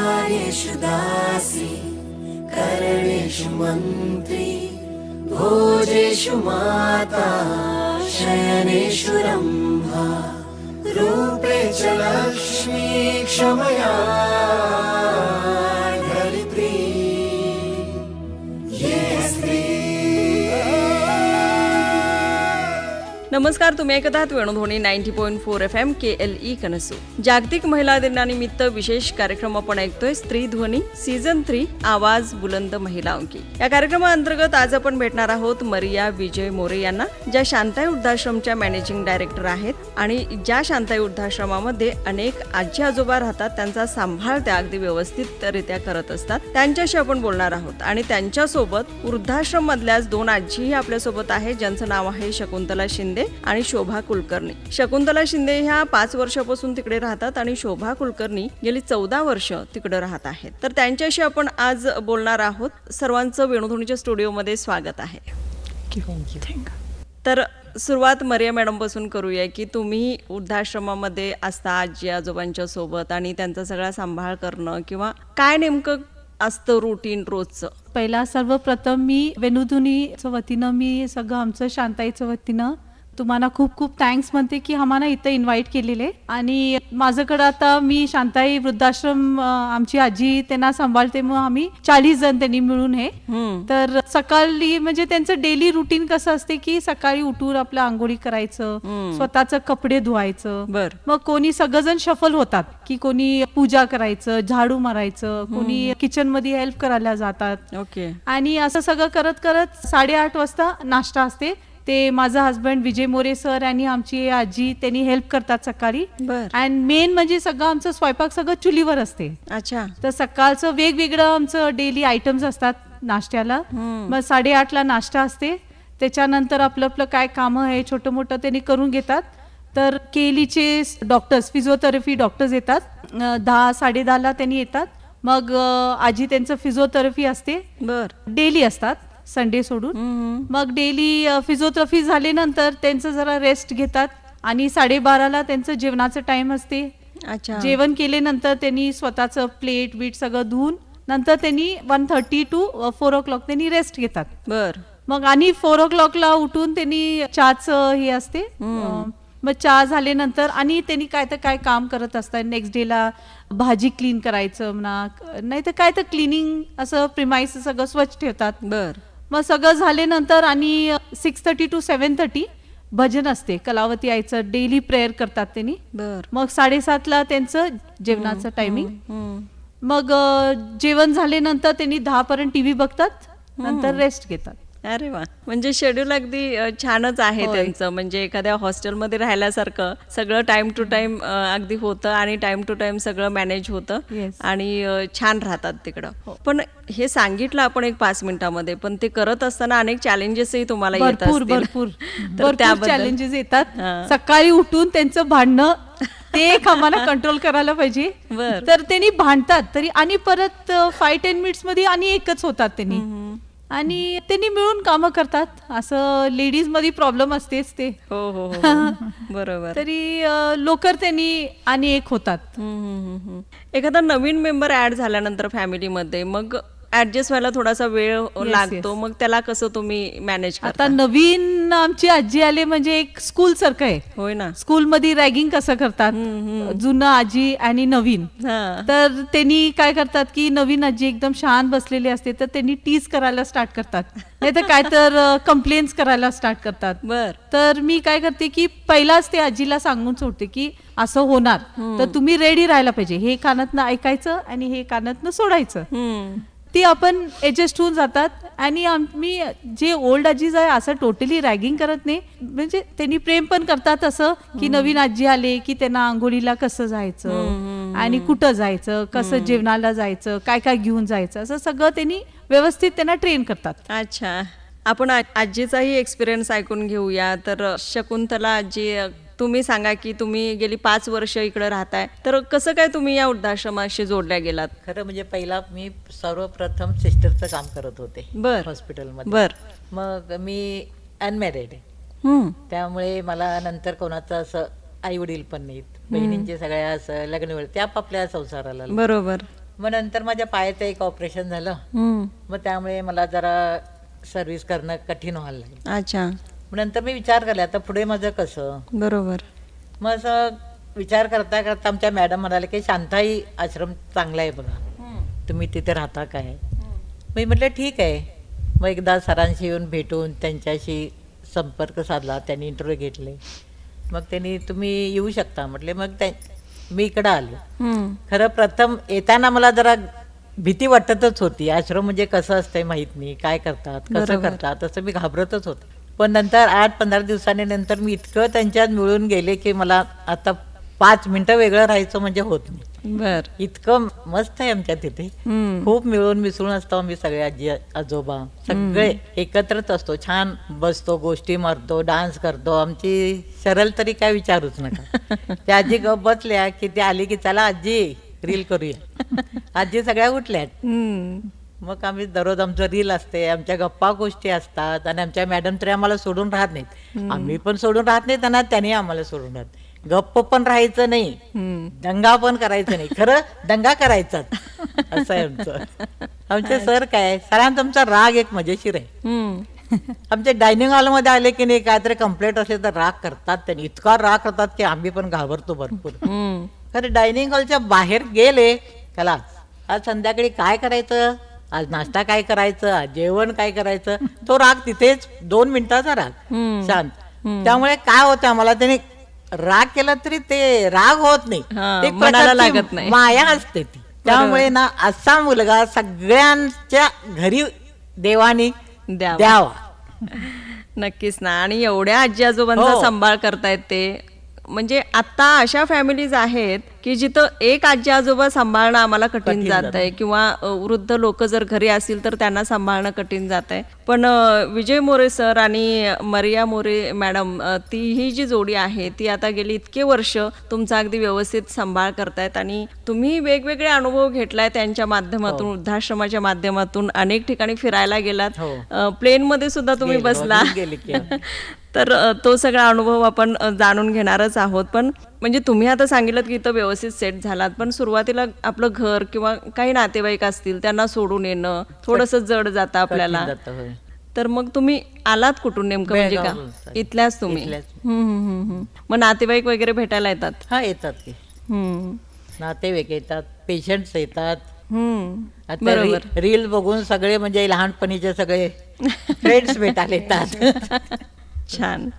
कार्येषु दासी करणेषु मन्त्री भोजेषु माता शयनेषु रम्भा रूपे च लक्ष्मी क्षमया धरित्री ये स्त्री. नमस्कार, तुम्ही ऐकत आहात वेणुध्वनी 90.4 FM KLE कनसू. जागतिक महिला दिनानिमित्त विशेष कार्यक्रम आपण ऐकतोय स्त्री ध्वनी सीझन 3 आवाज बुलंद महिलाओं की. या कार्यक्रमाअंतर्गत आज आपण भेटणार आहोत मरिया विजय मोरे यांना, ज्या शांताई वृद्धाश्रमच्या मॅनेजिंग डायरेक्टर आहेत आणि ज्या शांताई वृद्धाश्रमामध्ये अनेक आजी आजोबा राहतात, त्यांचा सांभाळ त्या अगदी व्यवस्थितरित्या करत असतात. त्यांच्याशी आपण बोलणार आहोत आणि त्यांच्यासोबत वृद्धाश्रम मधल्याच दोन आजीही आपल्यासोबत आहेत, ज्यांचं नाव आहे शकुंतला शिंदे आणि शोभा कुलकर्णी. शकुंतला शिंदे ह्या 5 वर्षापासून तिकडे राहतात आणि शोभा कुलकर्णी गेली 14 वर्ष तिकडे राहत आहेत. तर त्यांच्याशी आपण आज बोलणार आहोत. सर्वांचं वेणुध्वनीच्या स्टुडिओमध्ये स्वागत आहे. तर सुरुवात मरिया मॅडम पासून करूया की तुम्ही वृद्धाश्रमामध्ये असता आजी आजोबांच्या सोबत आणि त्यांचा सगळा सांभाळ करणं किंवा काय नेमकं असतं रुटीन रोजचं. पहिला सर्वप्रथम मी वेणुध्वनीच्या वतीनं मी सगळं आमचं शांताईच्या वतीनं तुम्हाला खूप खूप थँक्स म्हणते की आम्हाला इथं इन्व्हाइट केलेले. आणि माझ्याकडं आता मी शांताई वृद्धाश्रम आमची आजी त्यांना सांभाळते, मग आम्ही 40 जण त्यांनी मिळून हे. तर सकाळी म्हणजे त्यांचं डेली रुटीन कसं असते की सकाळी उठून आपलं आंघोळी करायचं, स्वतःचं कपडे धुवायचं. मग कोणी सगळेजण शफल होतात की कोणी पूजा करायचं, झाडू मारायचं, कोणी किचन मध्ये हेल्प करायला जातात. ओके. आणि असं सगळं करत करत 8:30 वाजता नाश्ता असते. ते माझा हस्बंड विजय मोरे सर आणि आमची आजी त्यांनी हेल्प करतात सकाळी. आणि मेन म्हणजे सगळं आमचं स्वयंपाक सगळं चुलीवर असते. अच्छा. तर सकाळचं वेगवेगळं आमचं डेली आयटम्स असतात नाश्त्याला. मग 8:30ला नाश्ता असते. त्याच्यानंतर आपलं आपलं काय कामं आहे छोटं मोठं त्यांनी करून घेतात. तर केलीचे डॉक्टर्स, फिजिओथेरपी डॉक्टर्स येतात 10-10:30ला त्यांनी येतात. मग आजी त्यांचं फिजिओथेरपी असते, डेली असतात संडे सोडून. मग डेली फिजिओथेरपी झाल्यानंतर त्यांचं जरा रेस्ट घेतात आणि 12:30ला त्यांचं जेवणाचं टाइम असते. अच्छा. जेवण केल्यानंतर त्यांनी स्वतःचं प्लेट बीट सगळं धुवून नंतर त्यांनी 1:30 to 4 o'clock त्यांनी रेस्ट घेतात. मग आणि 4 o'clockला उठून त्यांनी चहाचं हे असते. मग चहा झाल्यानंतर आणि त्यांनी काय तर काय काम करत असतात. नेक्स्ट डेला भाजी क्लीन करायचं म्हणा, नाही तर काय तर क्लिनिंग असं प्रिमाइस सगळं स्वच्छ ठेवतात. मग सगळं झाल्यानंतर आणि 6:30 to 7:30 भजन असते, कलावती आईचं डेली प्रेयर करतात त्यांनी. मग 7:30ला त्यांचं जेवणाचं टायमिंग. मग जेवण झाल्यानंतर त्यांनी 10 पर्यंत टीव्ही बघतात, नंतर रेस्ट घेतात. अरे वा, म्हणजे शेड्यूल अगदी छानच आहे त्यांचं. म्हणजे एखाद्या हॉस्टेलमध्ये राहिल्यासारखं सगळं टाइम टू टाइम अगदी होतं आणि टाइम टू टाइम सगळं मॅनेज होतं आणि छान राहतात तिकडं. पण हे सांगितलं आपण एक 5 मिनिटांमध्ये, पण ते करत असताना अनेक चॅलेंजेसही तुम्हाला येत असतील. भरपूर चॅलेंजेस येतात. सकाळी उठून त्यांचं भांडणं ते एक आम्हाला कंट्रोल करायला पाहिजे. तर त्यांनी भांडतात तरी आणि परत 5-10 मिनिट्स मध्ये आणि एकच होतात त्यांनी आणि त्यांनी मिळून कामं करतात. असं लेडीज मध्ये प्रॉब्लेम असतेच ते. हो बरोबर. तरी लवकर त्यांनी आणि एक होतात. एखादा नवीन मेंबर ऍड झाल्यानंतर फॅमिलीमध्ये मग ऍडजस्ट व्हायला थोडासा वेळ लागतो. मग त्याला कसं तुम्ही मॅनेज करता? आता नवीन आमची आजी आले म्हणजे एक स्कूल सारखं आहे. होय ना. स्कूल मध्ये रॅगिंग कसं करतात जुनं आजी आणि नवीन. तर त्यांनी काय करतात की नवीन आजी एकदम शांत बसलेली असते तर त्यांनी टीज करायला स्टार्ट करतात, नाही तर काय तर कंप्लेंट्स करायला स्टार्ट करतात. तर मी काय करते की पहिलाच ते आजीला सांगून सोडते की असं होणार तर तुम्ही रेडी राहायला पाहिजे. हे कानातनं ऐकायचं आणि हे कानातनं सोडायचं. ती आपण ऍडजस्ट होऊन जातात. आणि आम्ही जे ओल्ड आजीज आहे असं टोटली रॅगिंग करत नाही, म्हणजे त्यांनी प्रेम पण करतात. असं की नवीन आजी आले की त्यांना आंघोळीला कसं जायचं आणि कुठं जायचं, कसं जेवणाला जायचं, काय काय घेऊन जायचं, असं सगळं त्यांनी व्यवस्थित त्यांना ट्रेन करतात. अच्छा. आपण आजीचाही एक्सपिरियन्स ऐकून घेऊया. तर शकुंतला आजी, तुम्ही सांगा की तुम्ही गेली 5 वर्ष इकडे राहताय, तर कसं काय तुम्ही या वृद्धाश्रमाशी जोडल्या गेलात? खरं म्हणजे पहिला मी सर्वप्रथम सिस्टरचं काम करत होते हॉस्पिटलमध्ये. मग मी अनमॅरिड आहे, त्यामुळे मला नंतर कोणाचं असं आई वडील पण नाहीत, बहिणींचे सगळ्या असं लग्न वेळ त्या आपल्या संसाराला. बरोबर. मग नंतर माझ्या पायाचं एक ऑपरेशन झालं. मग त्यामुळे मला जरा सर्व्हिस करणं कठीण व्हायला लागलं. अच्छा. मग नंतर मी विचार केला आता पुढे माझं कसं. बरोबर. मग असं विचार करता करता आमच्या मॅडम म्हणाले की शांताई आश्रम चांगला आहे बघा, तुम्ही तिथे राहता काय. मी म्हटलं ठीक आहे. मग एकदा सरांशी येऊन भेटून त्यांच्याशी संपर्क साधला, त्यांनी इंटरव्ह्यू घेतले. मग त्यांनी तुम्ही येऊ शकता म्हटले. मग मी इकडं आलो. खरं प्रथम येताना मला जरा भीती वाटतच होती. आश्रम म्हणजे कसं असतंय माहित नाही, काय करतात कसं करतात असं मी घाबरतच होते. पण नंतर 8-15 दिवसांनी नंतर मी इतकं त्यांच्यात मिळून गेले की मला आता 5 मिनिटं वेगळं राहायचं म्हणजे होत नाही. बर. इतकं मस्त आहे आमच्या तिथे. खूप मिळून मिसळून असतो आम्ही सगळे, आजी आजोबा सगळे एकत्रच असतो. छान बसतो, गोष्टी मारतो, डान्स करतो. आमची सरळ तरी काय विचारूच नका. त्या आजी गप बसल्या की ती आली की चला आजी रील करूया. आजी सगळ्या उठल्यात. मग आम्ही दररोज आमचं रील असते, आमच्या गप्पा गोष्टी असतात. आणि आमच्या मॅडम तरी आम्हाला सोडून राहत नाहीत, आम्ही पण सोडून राहत नाहीत आणि त्यांनी आम्हाला सोडून राहत. गप्प पण राहायचं नाही, दंगा पण करायचं नाही. खरं दंगा करायचाच असं आहे आमचं. आमचे सर काय, सरांचा आमचा राग एक मजेशीर आहे. आमच्या डायनिंग हॉलमध्ये आले की नाही काहीतरी कंप्लेंट असले तर राग करतात. त्यांनी इतका राग करतात की आम्ही पण घाबरतो भरपूर. खरं डायनिंग हॉलच्या बाहेर गेले त्याला आज संध्याकाळी काय करायचं, आज नाश्ता काय करायचं, आज जेवण काय करायचं, तो राग तिथेच 2 मिनिटाचा राग शांत. त्यामुळे काय होतं आम्हाला, त्याने राग केला तरी ते राग होत नाही, ते मनाला लागत नाही, माया असते ती. त्यामुळे ना असा मुलगा सगळ्यांच्या घरी देवानी द्यावा. नक्कीच ना. आणि एवढ्या आजी आजोबांचा सांभाळ करतायत ते, म्हणजे आता अशा फॅमिलीज आहेत की जिथं एक आजी आजोबा सांभाळणं आम्हाला कठीण जात आहे, किंवा वृद्ध लोक जर घरी असतील तर त्यांना सांभाळणं कठीण जात आहे. पण विजय मोरे सर आणि मरिया मोरे मॅडम, ती ही जी जोडी आहे ती आता गेली इतके वर्ष तुमचा अगदी व्यवस्थित सांभाळ करतायत. आणि तुम्ही वेगवेगळे अनुभव घेतलाय त्यांच्या माध्यमातून, वृद्धाश्रमाच्या माध्यमातून, अनेक ठिकाणी फिरायला गेलात, प्लेनमध्ये सुद्धा तुम्ही बसला. तर तो सगळा अनुभव आपण जाणून घेणारच आहोत. पण म्हणजे तुम्ही आता सांगितलं की इथं व्यवस्थित सेट झालात, पण सुरुवातीला आपलं घर किंवा काही नातेवाईक असतील त्यांना सोडून येणं थोडंसं जड जातं आपल्याला. तर मग तुम्ही आलात कुठून नेमकं, म्हणजे का इथल्याच तुम्ही? मग नातेवाईक वगैरे भेटायला येतात? हा येतात की, नातेवाईक येतात, पेशंट्स येतात. आता रील बघून सगळे म्हणजे लहानपणीचे सगळे फ्रेंड्स भेटायला येतात. छान.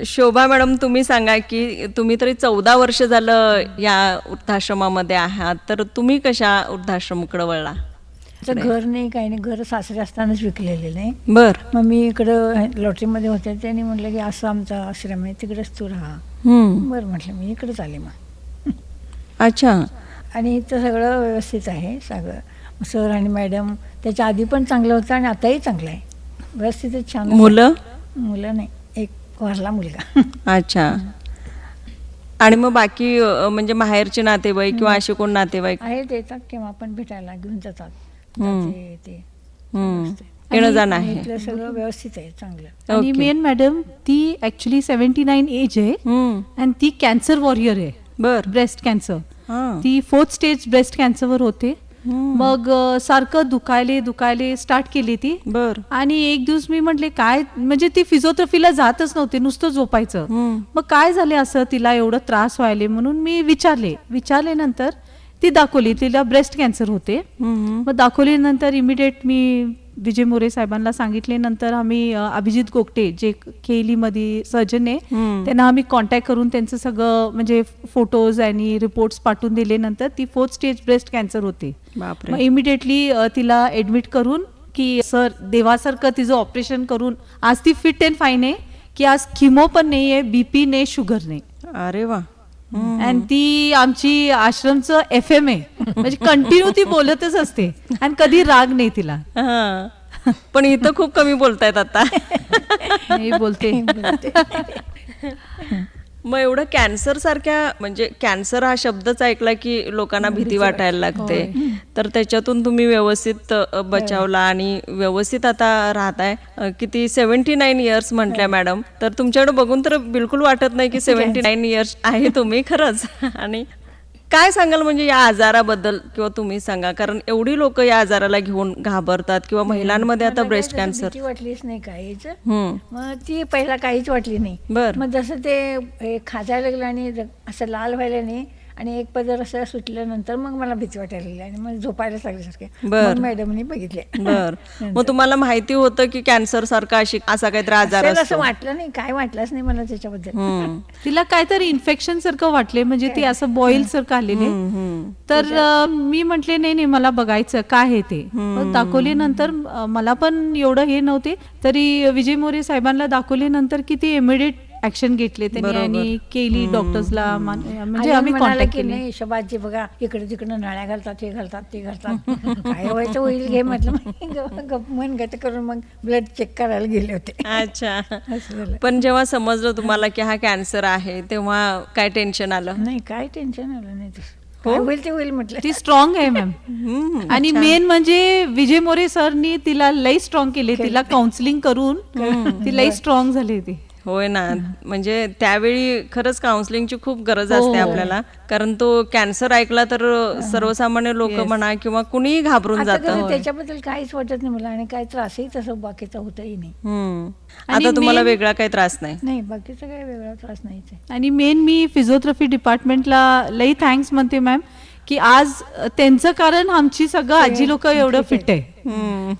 शोभा मॅडम, तुम्ही सांगा की तुम्ही तरी 14 वर्ष झालं या वृद्धाश्रमामध्ये आहात, तर तुम्ही कशा वृद्धाश्रमाकडे वळला? घर नाही, काही नाही, घर सासरे असतानाच विकलेले नाही. बर. मग मी इकडं लॉटरीमध्ये होते, त्यांनी म्हटलं की असं आमचा आश्रम आहे, तिकडेच तू राहा. बरं म्हटलं, मी इकडेच आले मग. अच्छा. आणि इथं सगळं व्यवस्थित आहे सगळं. सर आणि मॅडम त्याच्या आधी पण चांगलं होतं आणि आताही चांगलं आहे, व्यवस्थितच छान. मुलं नाही, एक वारला मुलगा. अच्छा. आणि मग बाकी म्हणजे माहेरचे नातेवाईक किंवा असे कोण नातेवाईक आहेत, येतात किंवा आपण भेटायला घेऊन जातात. येणं जाणं आहे, इथलं सगळं व्यवस्थित आहे, चांगलं. आणि मेन मॅडम ती ऍक्च्युली 79 एज आहे आणि ती कॅन्सर वॉरियर आहे. बर. ब्रेस्ट कॅन्सर, ती 4th स्टेज ब्रेस्ट कॅन्सरवर होते. मग सारखं दुखायले स्टार्ट केली ती. बर. आणि एक दिवस मी म्हटले काय, म्हणजे ती फिजिओथेरपीला जातच नव्हते, नुसतं झोपायचं. मग काय झाले असं, तिला एवढं त्रास व्हायले म्हणून मी विचारले नंतर ती दाखवली, तिला ब्रेस्ट कॅन्सर होते. मग दाखवल्यानंतर इमिडिएट मी विजय मोरे साहेबांना सांगितले. नंतर आम्ही अभिजित गोगटे जे केलीमध्ये सर्जन आहे त्यांना आम्ही कॉन्टॅक्ट करून त्यांचं सगळं म्हणजे फोटोज आणि रिपोर्ट्स पाठवून दिले. नंतर ती 4th स्टेज ब्रेस्ट कॅन्सर होते. मग इमिडिएटली तिला ऍडमिट करून की सर देवासारखं तिचं ऑपरेशन करून आज ती फिट अँड फाईन आहे, की आज किमो पण नाही आहे, BP नाही, शुगर नाही. अरे वा. आणि ती आमची आश्रमचं FM आहे, म्हणजे कंटिन्यू ती बोलतच असते आणि कधी राग नाही तिला. पण इथं खूप कमी बोलतायत आता. नाही बोलते. मग एवढं कॅन्सर सारख्या, म्हणजे कॅन्सर हा शब्दच ऐकला की लोकांना भीती वाटायला लागते, तर त्याच्यातून तुम्ही व्यवस्थित बचावला आणि व्यवस्थित आता राहताय. किती 79 इयर्स म्हटल्या मॅडम, तर तुमच्याकडे बघून तर बिलकुल वाटत नाही की 79 इयर्स आहे तुम्ही खरंच. आणि काय सांगाल म्हणजे या आजाराबद्दल, किंवा तुम्ही सांगा, कारण एवढी लोक या आजाराला घेऊन घाबरतात, किंवा महिलांमध्ये आता मला ब्रेस्ट काय तसं कॅन्सर. भीती वाटलीच नाही काहीच. हम्म. मग ती पहिला काहीच वाटली नाही. बर. मग जसं ते खाजायला लागलं आणि असं लाल व्हायला नाही आणि एक पदर असं सुटल्यानंतर मग मला भीती वाटायला लागली आणि मग झोपायला लागल्यासारखे. बर. मग मॅडमनी बघितले. बर. मग तुम्हाला माहिती होतं की कॅन्सर सारखा असा काहीतरी आजार असेल असं असतो? वाटलं नाही, काय वाटलंच नाही मला त्याच्याबद्दल. हम्म. तिला काहीतरी इन्फेक्शन सारखं वाटले, म्हणजे ती असं बॉईल सारखं आलेले. तर मी म्हटले नाही नाही मला बघायचं काय आहे ते. मग दाखवले नंतर मला पण एवढं हे नव्हते, तरी विजय मोरे साहेबांना दाखवले नंतर किती इमिडिएट ऍक्शन घेतले त्यांनी आणि केली डॉक्टर्सला. म्हणजे आम्ही म्हणाला कॉन्टॅक्ट की केले. नाही शबाजी बघा इकडे तिकडे नळ्या घालतात, हे घालतात, ते घालतात. काय व्हायचं होईल घे म्हटलं. मग मन गट करून मग ब्लड चेक करायला गेले होते. अच्छा. असं झालं. पण जेव्हा समजलं तुम्हाला की हा कॅन्सर आहे, तेव्हा काय टेन्शन आलं? नाही काय टेन्शन आलं नाही तसं. काय होईल ते होईल म्हटलं. ती स्ट्रॉंग आहे मॅम. आणि मेन म्हणजे विजय मोरे सरनी तिला लई स्ट्रॉंग केले, तिला काउन्सिलिंग करून ती लई स्ट्रॉंग झाली ती. होय ना, म्हणजे त्यावेळी खरंच काउन्सिलिंगची खूप गरज असते आपल्याला, कारण तो कॅन्सर ऐकला तर सर्वसामान्य लोक म्हणा किंवा कुणीही घाबरून आता जातं. कसं त्याच्याबद्दल काहीच वाटत नाही मला आणि काही त्रासही तसं बाकीचा होतही नाही. आता तुम्हाला वेगळा काही त्रास नाही? नाही बाकीचा काही वेगळा त्रास नाहीच आहे. आणि मेन मी फिजिओथेरपी डिपार्टमेंटला लई थँक्स म्हणते मॅम, की आज त्यांचं कारण आमची सगळं आजी लोक एवढं फिट आहे.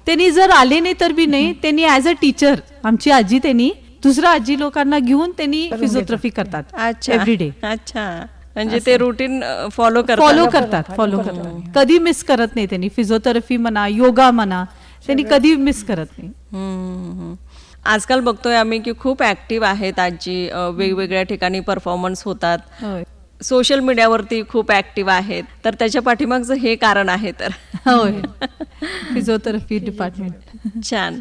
त्यांनी जर आले नाही तर बी नाही, त्यांनी ऍज अ टीचर आमची आजी त्यांनी दुसऱ्या आजी लोकांना घेऊन त्यांनी फिजिओथेरपी करतात. अच्छा. एव्हरीडे. अच्छा, म्हणजे ते रुटीन फॉलो करतात. कधी मिस करत नाही त्यांनी. फिजिओथेरपी म्हणा, योगा म्हणा, त्यांनी कधी मिस करत नाही. आजकाल बघतोय आम्ही की खूप ऍक्टिव्ह आहेत आजी, वेगवेगळ्या ठिकाणी परफॉर्मन्स होतात, होय. सोशल मीडियावरती खूप ऍक्टिव्ह आहेत. तर त्याच्या पाठीमागचं हे कारण आहे तर. होय. Physiotherapy department. छान.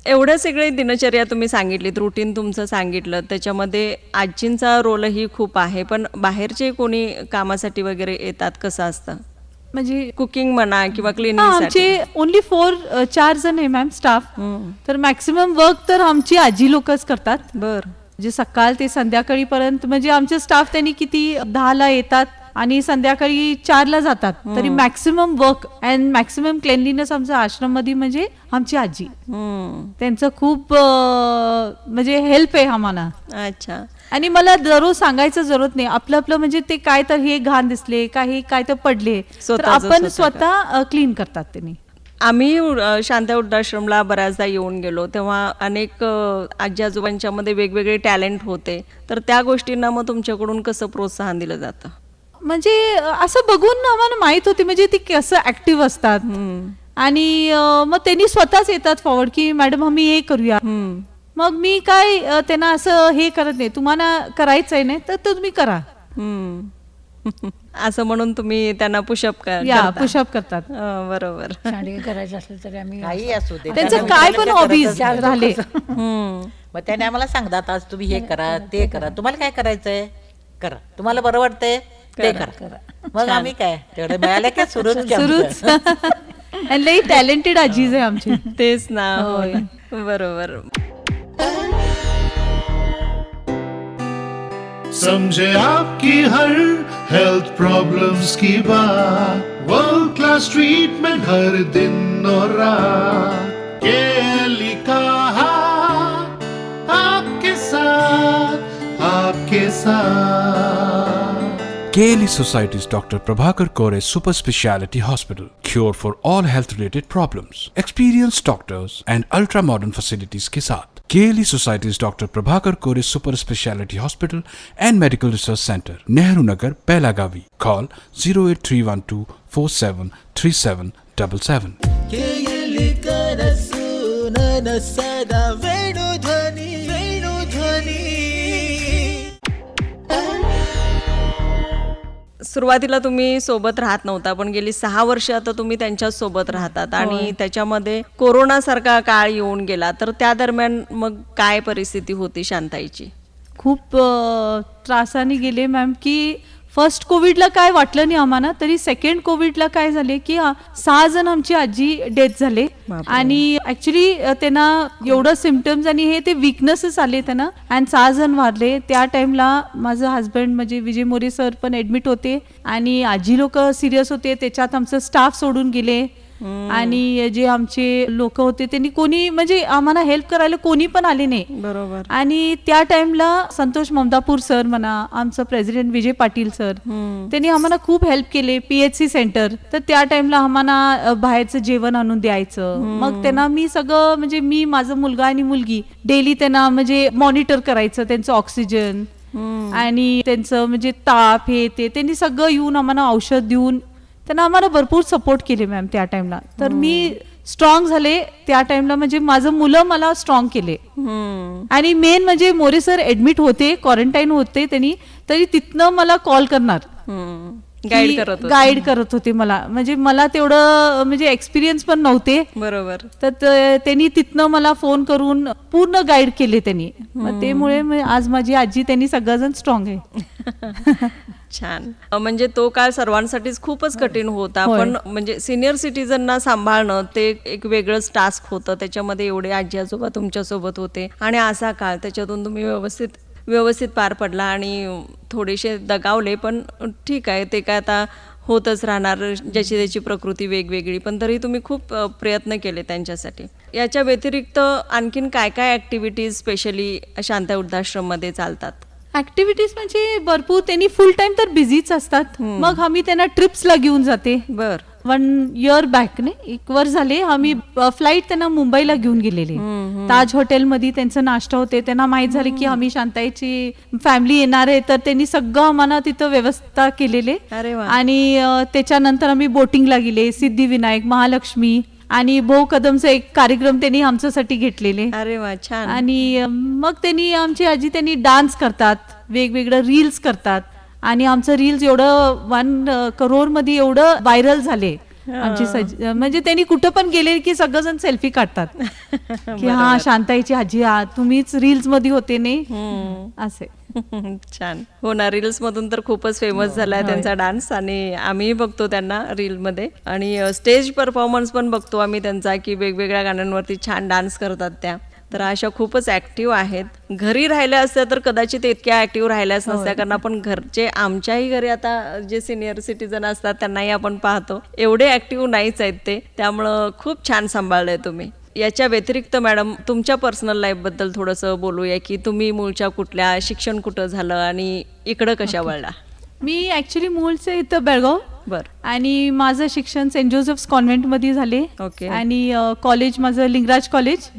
एवढं सगळे दिनचर्या तुम्ही सांगितलीत, रुटीन तुमचं सांगितलं, त्याच्यामध्ये आजींचा रोलही खूप आहे. पण बाहेरचे कोणी कामासाठी वगैरे येतात, कसं असतं? म्हणजे कुकिंग म्हणा किंवा क्लिनिंग? आमचे ओनली 4 जण आहे मॅम स्टाफ. तर मॅक्सिमम वर्क तर आमची आजी लोकच करतात. बर. म्हणजे सकाळ ते संध्याकाळीपर्यंत, म्हणजे आमचे स्टाफ त्यांनी किती 10ला येतात आणि संध्याकाळी 4ला जातात. तरी maximum work and maximum cleanliness आमच्या आश्रम मध्ये म्हणजे आमची आजी. त्यांचं खूप म्हणजे हेल्प आहे आम्हाला. अच्छा. आणि मला दररोज सांगायचं जरूरत नाही, आपलं आपलं म्हणजे ते काय तर हे घाण दिसले, काही काय तर पडले तर आपण स्वतः क्लीन करतात त्यांनी. आम्ही शांता वृद्धाश्रमला बऱ्याचदा येऊन गेलो, तेव्हा अनेक आजी आजोबांच्या मध्ये वेगवेगळे टॅलेंट होते. तर त्या गोष्टींना मग तुमच्याकडून कसं प्रोत्साहन दिलं जातं? म्हणजे असं बघून आम्हाला माहित होते म्हणजे ती कसं ऍक्टिव्ह असतात. आणि मग त्यांनी स्वतःच येतात फॉरवर्ड की मॅडम आम्ही हे करूया. मग मी काय त्यांना असं हे करत नाही, तुम्हाला करायचंय नाही तर तुम्ही करा असं म्हणून तुम्ही त्यांना पुशअप पुशअप करतात. बरोबर. सांडगे करायचं असलं तरी आम्ही काही असू दे, त्यांचं त्यांना काय विचारलं पण ते हॉबीज करतच झाले. मग त्याने आम्हाला सांगतात आज तुम्ही हे करा, ते करा, तुम्हाला काय करायचंय करा, तुम्हाला बरं वाटतंय ते करा. मग आम्ही काय तेवढे मिळाले काय सुरूच. आणि लई टॅलेंटेड आजीज आहे आमची. तेच ना. होय, बरोबर. समझे आपकी हर हेल्थ प्रॉब्लम्स की बात, वर्ल्ड क्लास ट्रीटमेंट हर दिन और रात, केली का हाथ आपके साथ. KLE Society's Dr. Prabhakar Kore Super Speciality Hospital. Cure for all health related problems. Experienced doctors and ultra modern facilities के साथ. KLE Society's Dr. Prabhakar Kore Super Speciality Hospital and Medical Research Center, Nehru Nagar, Belagavi. Call 08312 473777. KLE ಕನಸು ನನ್ನ ಸದಾ ವೇಣುಧ್ವನಿ. सुरुवातीला तुम्ही सोबत राहत नव्हता, पण गेली 6 वर्ष आता तुम्ही त्यांच्या सोबत राहतात आणि त्याच्यामध्ये कोरोना सारखा काळ येऊन गेला. तर त्या दरम्यान मग काय परिस्थिती होती शांताईची? खूप त्रासाने गेले मॅम. की फर्स्ट कोविडला काय वाटलं नाही आम्हाला, तरी सेकंड कोविडला काय झाले की 6 जण आमची आजी डेथ झाले. आणि ऍक्च्युली त्यांना एवढं सिम्पटम्स आणि हे ते विकनेसेस आले त्यांना, आणि 6 जण वारले. त्या टाइमला माझं हस्बंड म्हणजे विजय मोरे सर पण ऍडमिट होते, आणि आजी लोक सिरियस होते. त्याच्यात आमचं स्टाफ सोडून गेले, आणि जे आमचे लोक होते त्यांनी कोणी म्हणजे आम्हाला हेल्प करायला कोणी पण आले नाही. बरोबर. आणि त्या टाइमला संतोष ममदापूर सर म्हणा, आमचं प्रेसिडेंट विजय पाटील सर, त्यांनी आम्हाला खूप हेल्प केले. PHC सेंटर, तर त्या टाइमला आम्हाला बाहेरचं जेवण आणून द्यायचं. मग त्यांना मी सगळं म्हणजे मी, माझा मुलगा आणि मुलगी डेली त्यांना म्हणजे मॉनिटर करायचं, त्यांचं ऑक्सिजन आणि त्यांचं म्हणजे ताप हे ते, त्यांनी सगळं येऊन आम्हाला औषध देऊन त्यांना आम्हाला भरपूर सपोर्ट केले मॅम त्या टाइमला. तर मी स्ट्रॉंग झाले त्या टाइमला, म्हणजे माझं मुलं मला स्ट्रॉंग केले. आणि मेन म्हणजे मोरे सर ऍडमिट होते, क्वारंटाईन होते त्यांनी, तरी तिथनं मला कॉल करणार, गाईड करत होते मला. म्हणजे मला तेवढं म्हणजे एक्सपिरियन्स पण नव्हते. बरोबर. तर त्यांनी तिथनं मला फोन करून पूर्ण गाईड केले त्यांनी. मग त्यामुळे आज माझी आजी त्यांनी सगळंजण स्ट्रॉंग आहे. छान. म्हणजे तो काळ सर्वांसाठीच खूपच कठीण होता, पण म्हणजे सिनियर सिटीजनना सांभाळणं ते एक वेगळंच टास्क होतं. त्याच्यामध्ये एवढे आजी आजोबा तुमच्या सोबत होते, आणि असा काळ त्याच्यातून तुम्ही व्यवस्थित पार पडला. आणि थोडेसे दगावले, पण ठीक आहे, ते काय आता होतच राहणार, ज्याची त्याची प्रकृती वेगवेगळी, पण तरी तुम्ही खूप प्रयत्न केले त्यांच्यासाठी. याच्या व्यतिरिक्त आणखीन काय काय ऍक्टिव्हिटीज स्पेशली शांता वृद्धाश्रममध्ये चालतात? ऍक्टिव्हिटीज म्हणजे भरपूर, त्यांनी फुल टाइम तर बिझीच असतात. मग आम्ही त्यांना ट्रिप्सला घेऊन जाते. 1 year बॅक ने 1 वर्ष झाले, आम्ही फ्लाईट त्यांना मुंबईला घेऊन गेलेले. ताज हॉटेलमध्ये त्यांचं नाश्ता होते. त्यांना माहित झाले की आम्ही शांताईची फॅमिली येणार आहे, तर त्यांनी सगळं आम्हाला तिथं व्यवस्था केलेले. आणि त्याच्यानंतर आम्ही बोटिंगला गेले, सिद्धिविनायक, महालक्ष्मी, आणि भाऊ कदमचा एक कार्यक्रम त्यांनी आमच्यासाठी घेतलेले. अरे वा, छान. आणि मग त्यांनी आमची आजी त्यांनी डान्स करतात, वेगवेगळं रील्स करतात, आणि आमचं रील्स एवढं 1 crore मध्ये एवढं व्हायरल झाले आमची. म्हणजे त्यांनी कुठं पण गेले की सगळेजण सेल्फी काढतात की हा शांताईची आजी, तुम्हीच रील्स मध्ये होते नाही असे. छान. हो ना, रील्स मधून तर खूपच फेमस झालाय त्यांचा डान्स, आणि आम्ही बघतो त्यांना रील मध्ये, आणि स्टेज परफॉर्मन्स पण बघतो आम्ही त्यांचा, की वेगवेगळ्या गाण्यांवरती छान डान्स करतात त्या. तर अशा खूपच ऍक्टिव्ह आहेत. घरी राहिल्या असत्या तर कदाचित इतक्या ऍक्टिव्ह राहिल्याच नसत्या, कारण आपण घरचे, आमच्याही घरी आता जे सिनियर सिटीजन असतात त्यांनाही आपण पाहतो, एवढे ऍक्टिव्ह नाहीच आहेत ते. त्यामुळं खूप छान सांभाळलंय तुम्ही. याच्या व्यतिरिक्त मॅडम, तुमच्या पर्सनल लाईफ बद्दल थोडंसं बोलूया, की तुम्ही मूळच्या कुठल्या, शिक्षण कुठं झालं, आणि इकडं कशा वळला? मी ऍक्च्युली मूळचे इथं बेळगाव. आणि माझं शिक्षण सेंट जोसेफ्स कॉन्व्हेंट मध्ये झाले. आणि कॉलेज माझं लिंगराज कॉलेज.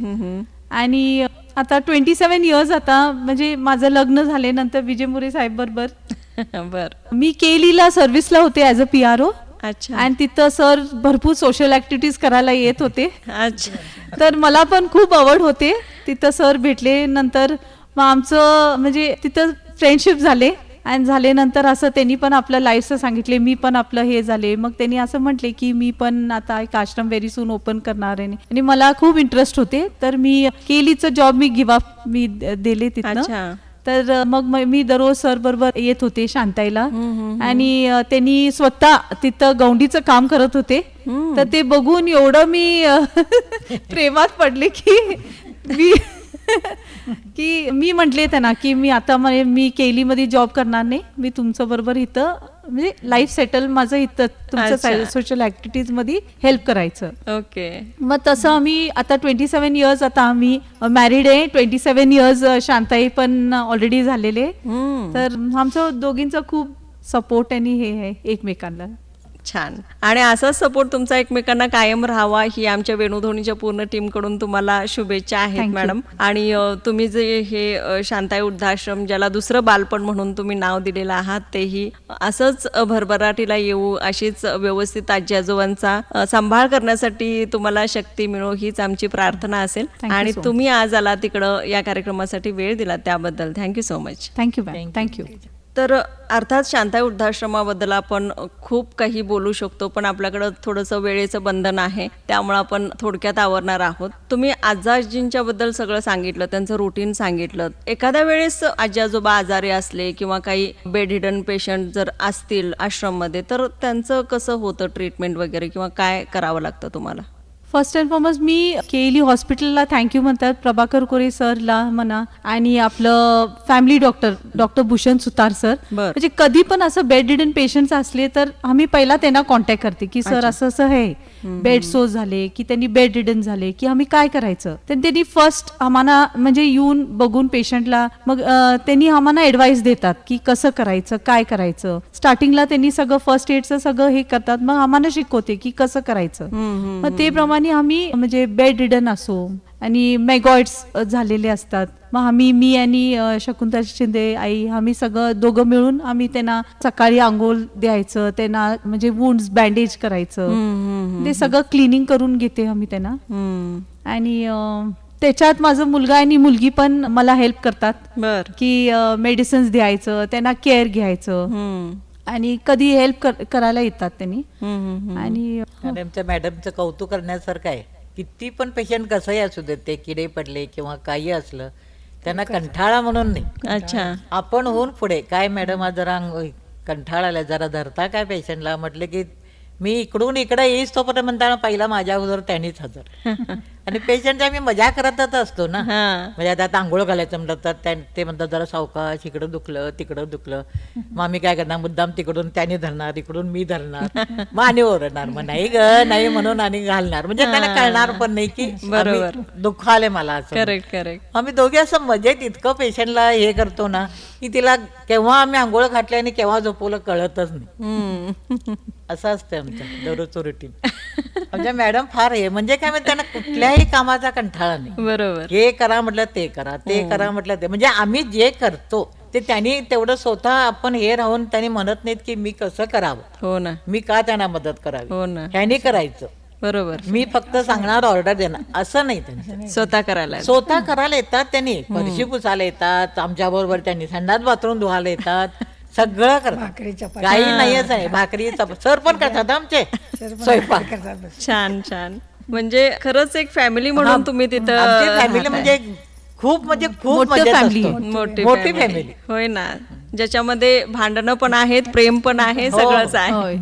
आणि आता 27 years आता म्हणजे माझं लग्न झाल्यानंतर विजय मोरे साहेब बरोबर मी केलीला सर्व्हिसला होते ऍज अ PRO. अच्छा. आणि तिथं सर भरपूर सोशल ऍक्टिव्हिटीज करायला येत होते. अच्छा. तर मला पण खूप आवड होते. तिथं सर भेटले, नंतर मग आमचं म्हणजे तिथं फ्रेंडशिप झाले. आणि झाल्यानंतर असं त्यांनी पण आपलं लाईफचं सांगितले, मी पण आपलं हे झाले. मग त्यांनी असं म्हटले की मी पण आता एक आश्रम व्हेरी सून ओपन करणार आहे, आणि मला खूप इंटरेस्ट होते. तर मी केलीचं जॉब मी गिव्ह अप मी दिले तिथं. तर मग मी दररोज सर बरोबर येत होते शांताईला. आणि त्यांनी स्वतः तिथं गौंडीचं काम करत होते. तर ते बघून एवढं मी प्रेमात पडले की मी म्हटले त्यांना की मी आता मी केलीमध्ये जॉब करणार नाही, मी तुमचं बरोबर इथं म्हणजे लाईफ सेटल माझं इथं तुमचं सोशल ऍक्टिव्हिटीज मध्ये हेल्प करायचं. ओके. मग तसं आम्ही आता 27 years आता आम्ही मॅरिड आहे. 27 years शांताई पण ऑलरेडी झालेले. तर आमचं दोघींचं खूप सपोर्ट आणि हे आहे एकमेकांना. छान. आणि असाच सपोर्ट तुमचा एकमेकांना कायम राहावा ही आमच्या वेणुध्वनीच्या पूर्ण टीम कडून तुम्हाला शुभेच्छा आहेत मॅडम. आणि तुम्ही जे हे शांताई वृद्धाश्रम, ज्याला दुसरं बालपण म्हणून तुम्ही नाव दिलेलं आहात, तेही असंच भरभराटीला येऊ, अशीच व्यवस्थित आजी आजोबांचा सांभाळ करण्यासाठी तुम्हाला शक्ती मिळो हीच आमची प्रार्थना असेल. आणि तुम्ही आज आला तिकडं या कार्यक्रमासाठी वेळ दिला त्याबद्दल थँक्यू सो मच. थँक्यू. तर अर्थात शांताई वृद्धाश्रमाबद्दल आपण खूप काही बोलू शकतो, पण आपल्याकडं थोडंसं वेळेचं बंधन आहे, त्यामुळे आपण थोडक्यात आवरणार आहोत. तुम्ही आजी-आजींच्या बद्दल सगळं सांगितलं, त्यांचं रुटीन सांगितलं. एखाद्या वेळेस आजी आजोबा आजारी असले किंवा काही बेड हिडन पेशंट जर असतील आश्रममध्ये, तर त्यांचं कसं होतं ट्रीटमेंट वगैरे, किंवा काय करावं लागतं तुम्हाला? फर्स्ट अँड फॉरमोस्ट मी केली हॉस्पिटलला थँक्यू म्हणतात, प्रभाकर कोरे सरला म्हणा, आणि आपलं फॅमिली डॉक्टर भूषण सुतार सर. म्हणजे कधी पण असं बेड रिडन पेशंट्स असले तर आम्ही पहिला त्यांना कॉन्टॅक्ट करते की सर असं असं आहे, बेड सोज झाले की त्यांनी बेड रिडन झाले की आम्ही काय करायचं. तर त्यांनी फर्स्ट आम्हाला म्हणजे येऊन बघून पेशंटला मग त्यांनी आम्हाला ऍडवाइस देतात की कसं करायचं, काय करायचं. स्टार्टिंगला त्यांनी सगळं फर्स्ट एडचं सगळं हे करतात, मग आम्हाला शिकवते की कसं करायचं. मग ते प्रमाणे आम्ही म्हणजे बेड रिडन असो आणि मेगॉइड्स झालेले असतात, मग मी आणि शकुंतला शिंदे आई आम्ही सगळं दोघं मिळून आम्ही त्यांना सकाळी आंघोळ द्यायचं, त्यांना म्हणजे वुंड्स बँडेज करायचं, ते सगळं क्लिनिंग करून घेते आम्ही त्यांना. आणि त्याच्यात माझा मुलगा आणि मुलगी पण मला हेल्प करतात की मेडिसिन्स द्यायचं, त्यांना केअर घ्यायचं, आणि कधी हेल्प करायला येतात त्यांनी. आणि आमच्या मॅडमचं कौतुक करण्यासारखं आहे. किती पण पेशंट कसंही असू देत, ते किडे पडले किंवा काही असलं, त्यांना कंठाळा म्हणून नाही. अच्छा, आपण होऊन पुढे काय मॅडम आज जरा कंठाळाला जरा धरता काय पेशंटला, म्हटलं की मी इकडून इकडे येईस तोपर्यंत म्हणताना पहिला माझ्या अगोदर त्यांनीच हजर. आणि पेशंटच्या आम्ही मजा करतच असतो ना, म्हणजे आता आंघोळ घालायचं म्हणलं तर ते म्हणतात जरा सावकाश, इकडं दुखलं तिकडं दुखलं, मग आम्ही काय करणार, मुद्दाम तिकडून त्याने धरणार, इकडून मी धरणार, मग आणि ओरडणार, मग नाही ग नाही म्हणून आणि घालणार, म्हणजे त्यांना कळणार पण नाही की बरोबर दुःख आले मला असं. करेक्ट. आम्ही दोघे असं मजेत इतकं पेशंटला हे करतो ना की तिला केव्हा आम्ही आंघोळ घातली आणि केव्हा झोपवलं कळतच नाही. असं असतं आमचं दररोजचं रुटीन. आमच्या मॅडम फार हे म्हणजे काय म्हणजे त्यांना कुठल्याही कामाचा कंटाळा नाही. बरोबर. हे करा म्हटलं ते करा, ते करा म्हटलं ते, म्हणजे आम्ही जे करतो ते त्यांनी तेवढं स्वतः आपण हे राहून त्यांनी म्हणत नाहीत की मी कसं करावं, हो ना, मी का त्यांना मदत करावी, हो ना, ह्यानी करायचं, बरोबर. मी फक्त सांगणार ऑर्डर देणार असं नाही. त्यांचं स्वतः करायला स्वतः करायला येतात, त्यांनी फरशी पुसायला येतात, आमच्या बरोबर त्यांनी संडास बाथरूम धुवायला येतात, सगळं करतात. काही नाहीच आहे, भाकरी सर पण करतात आमचे स्वयंपाक. छान. म्हणजे खरंच एक फॅमिली म्हणून तुम्ही तिथं फॅमिली म्हणजे खूप मोठी फॅमिली, मोठी फॅमिली होय ना, ज्याच्यामध्ये भांडणं पण आहेत, प्रेम पण आहे, सगळंच आहे.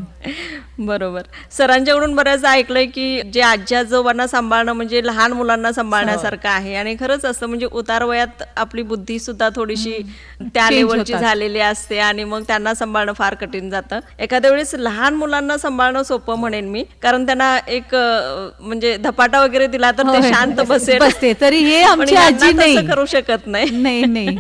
बरोबर. सरांच्याकडून बऱ्याच ऐकलंय की जे आजी आजोबांना सांभाळणं म्हणजे लहान मुलांना सांभाळण्यासारखं आहे, आणि खरंच असतं. म्हणजे उतार वयात आपली बुद्धी सुद्धा थोडीशी त्या लेवलची झालेली असते, आणि मग त्यांना सांभाळणं फार कठीण जातं. एखाद्या वेळेस लहान मुलांना सांभाळणं सोपं म्हणेन मी, कारण त्यांना एक म्हणजे धपाटा वगैरे दिला तर ते शांत बसते, तरी हे आमची आजी नाही करू शकत नाही.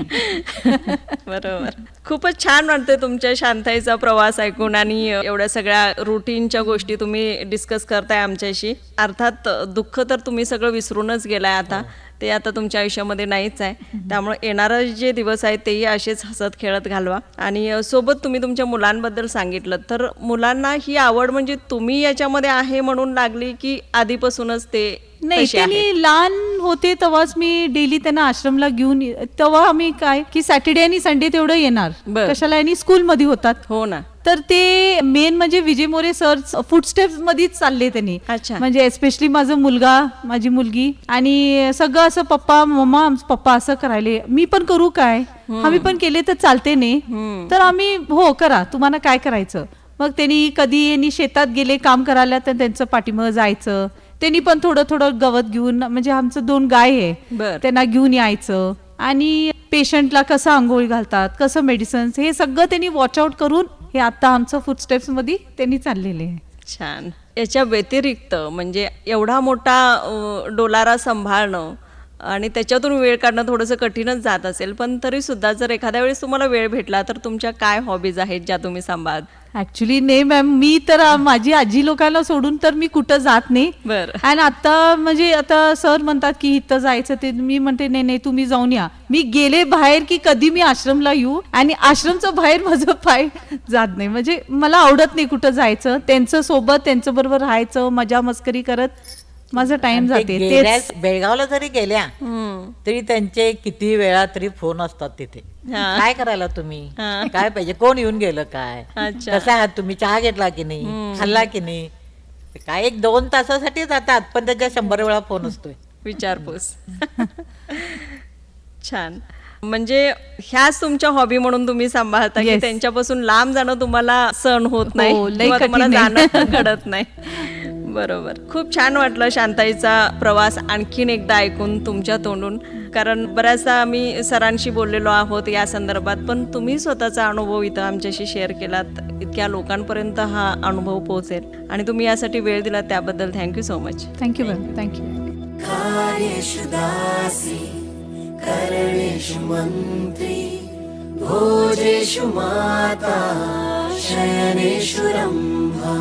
बरोबर. खूपच छान वाटते तुमच्या शांताईचा प्रवास ऐकून, आणि एवढ्या सगळ्या रुटीनच्या गोष्टी तुम्ही डिस्कस करताय आमच्याशी. अर्थात दुःख तर तुम्ही सगळं विसरूनच गेलाय आता, ते आता तुमच्या आयुष्यामध्ये नाहीच आहे. त्यामुळे येणारे जे दिवस आहेत तेही असेच हसत खेळत घालवा. आणि सोबत तुम्ही तुमच्या मुलांबद्दल सांगितलं, तर मुलांना ही आवड म्हणजे तुम्ही याच्यामध्ये आहे म्हणून लागली की आधीपासूनच ते? नाही, त्यांनी लहान होते तेव्हाच मी डेली त्यांना आश्रमला घेऊन, तेव्हा आम्ही काय की सॅटर्डे आणि संडे तेवढं येणार, कशाला, आणि स्कूलमध्ये होतात. हो ना. तर ते मेन म्हणजे विजय मोरे सर फुटस्टेप्स मध्येच चालले त्यांनी. म्हणजे एस्पेशली माझा मुलगा, माझी मुलगी, आणि सगळं असं पप्पा मम्मा पप्पा असं करायले, मी पण करू काय, आम्ही पण केले तर चालते नाही, तर आम्ही हो करा, तुम्हाला काय करायचं. मग त्यांनी कधी शेतात गेले काम करायला तर त्यांचं पाठीमागं जायचं, त्यांनी पण थोडं गवत घेऊन, म्हणजे आमचं 2 गाय आहे त्यांना घेऊन यायचं, आणि पेशंटला कसं आंघोळी घालतात, कसं मेडिसिन्स, हे सगळं त्यांनी वॉच आउट करून हे आता आमचं फुटस्टेप्स मध्ये त्यांनी चाललेले आहे. छान. याच्या व्यतिरिक्त म्हणजे एवढा मोठा डोलारा सांभाळणं आणि त्याच्यातून वेळ काढणं थोडंसं कठीणच जात असेल, पण तरी सुद्धा जर एखाद्या वेळेस तुम्हाला वेळ भेटला तर तुमच्या काय हॉबीज आहेत ज्या तुम्ही सांभाळत? ऍक्च्युली नाही मॅम, मी तर माझी आजी लोकांना सोडून तर मी कुठं जात नाही. आणि आता म्हणजे आता सर म्हणतात की इथं जायचं, ते मी म्हणते नाही तुम्ही जाऊन या. मी गेले बाहेर की कधी मी आश्रमला येऊ, आणि आश्रमचं बाहेर माझं पाय जात नाही, म्हणजे मला आवडत नाही कुठं जायचं. त्यांचं सोबत त्यांचं बरोबर राहायचं, मजा मस्करी करत माझा टाइम ते जाते गेल्यास बेळगावला जरी गेल्या तरी त्यांचे किती वेळा तरी फोन असतात तिथे. काय करायला तुम्ही, काय पाहिजे, कोण येऊन गेलं, काय अच्छा. कसं आहात तुम्ही, चहा घेतला की नाही, खाल्ला की नाही. काय 1-2 तासासाठी जातात पण त्याच्या 100 वेळा फोन असतोय. विचारपूस. छान. म्हणजे ह्याच तुमच्या हॉबी म्हणून तुम्ही सांभाळता की Yes. त्यांच्यापासून लांब जाणं तुम्हाला सहन होत नाही हो, लई किंवा तुम्हाला कठीण आहे. जाणं घडत नाही. बरोबर. खूप छान वाटलं शांताईचा प्रवास आणखीन एकदा ऐकून तुमच्या तोंडून, कारण बऱ्याचदा आम्ही सरांशी बोललेलो आहोत या संदर्भात, पण तुम्ही स्वतःचा अनुभव इथं आमच्याशी शेअर केलात. इतक्या लोकांपर्यंत हा अनुभव पोहोचेल आणि तुम्ही यासाठी वेळ दिलात त्याबद्दल thank you so much. Thank you ma'am, thank you. कार्येषु दासी करणेषु मन्त्री भोजेषु माता शयनेषु रम्भा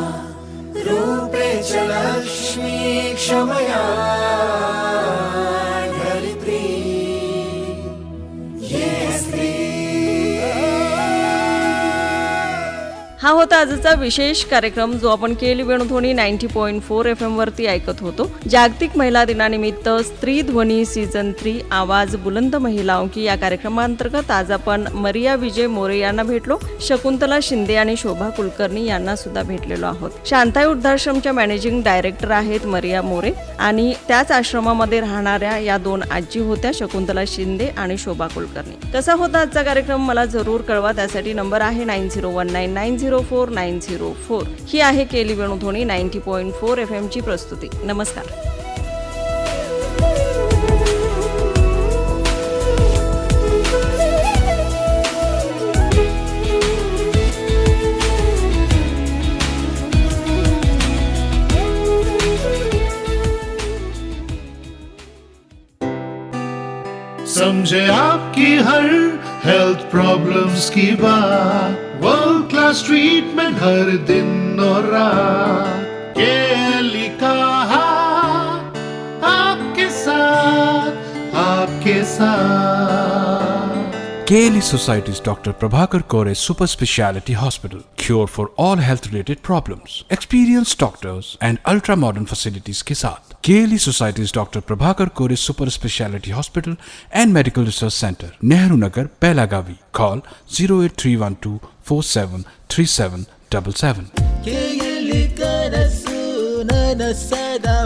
रूपे च लक्ष्मी क्षमया धरित्री ये स्त्री. हा होता आजचा विशेष कार्यक्रम जो आपण केली वेणुध्वनी 90.4 FM वरती ऐकत होतो. जागतिक महिला दिनानिमित्त स्त्री ध्वनी सीझन 3 आवाज बुलंद महिलाओं की या कार्यक्रमांतर्गत आज आपण मरिया विजय मोरे यांना भेटलो. शकुंतला शिंदे आणि शोभा कुलकर्णी यांना सुद्धा भेटलेलो आहोत. शांताई वृद्धाश्रमच्या मॅनेजिंग डायरेक्टर आहेत मरिया मोरे आणि त्याच आश्रमामध्ये राहणाऱ्या या 2 आजी होत्या, शकुंतला शिंदे आणि शोभा कुलकर्णी. कसा होता आजचा कार्यक्रम मला जरूर कळवा. त्यासाठी नंबर आहे 9019904904. ही आहे केली वेणुध्वनी 90.4 FM ची प्रस्तुती. नमस्कार. समझे आपकी हर हेल्थ प्रॉब्लम्स की बात, वर्ल्ड क्लास ट्रीटमेंट हर दिन और रात. केली का हाथ आपके साथ. KLE Society's Dr. Prabhakar Kore Super Speciality Hospital. Cure for all health related problems. Experienced doctors and ultra modern facilities के साथ. KLE Society's Dr. Prabhakar Kore Super Speciality Hospital and Medical Research Center. Nehru Nagar, Pelagavi. Call 08312473777. ಕೇಳಿ ಕನಸು ನನ್ನ ಸದಾ